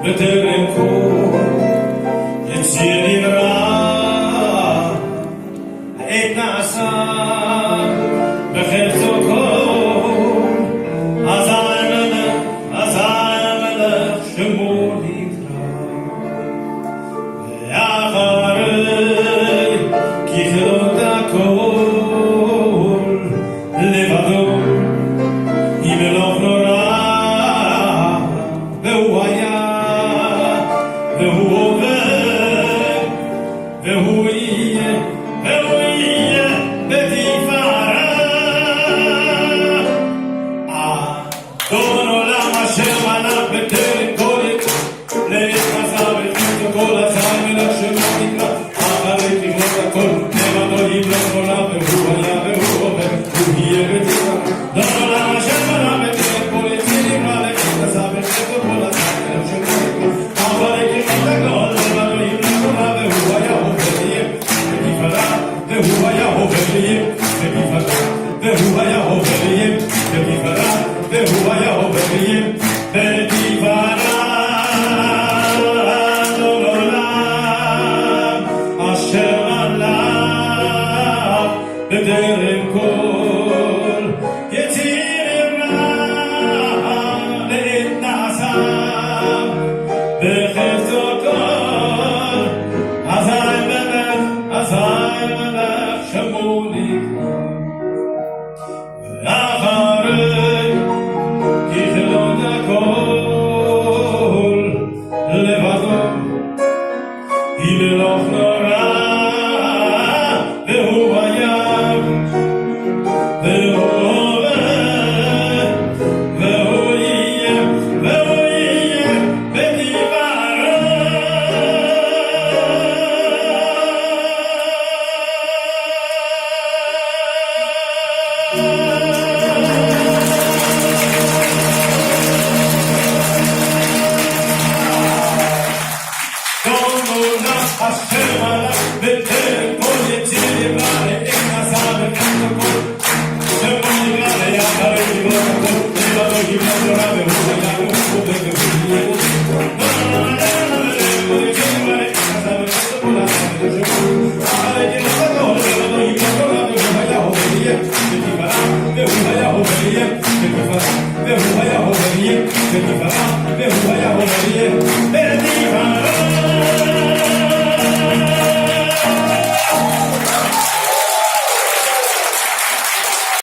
בטרם כל יציר נברא, עת נעשה בחפצו כל, אזי מלך שמו נקרא. ואחרי ככלות הכל לבדו ימלוך נורא, והוא היה והוא עובר והוא יהיה בתפארה. אדון עולם אשר מלך בטרם כל יציר לנכנסה בחפצו כל, אזי מלך שמו נקרא. אחרי ככלות הכל לבדו ימלוך נורא, והוא היה והוא עובר והוא יהיה בתפארה. אדון עולם אשר מלך בטרם כל יציר לנכנסה בחפצו כל, אזי מלך שמו נקרא. אחרי ככלות הכל לבדו ימלוך נורא, והוא היה עובר ויהיה בתפארה. והוא היה עובר ויהיה בתפארה. והוא היה עובר ויהיה בתפארה. והוא היה עובר ויהיה בתפארה. אדון עולם אשר מלך בטרם כל יציר נברא, לעת נעשה בחפצו כל, אזי מלך שמו נקרא. ואחרי ככלות הכל לבדו ימלוך נורא, והוא היה והוא עובר והוא יהיה בתפארה. אדון עולם אשר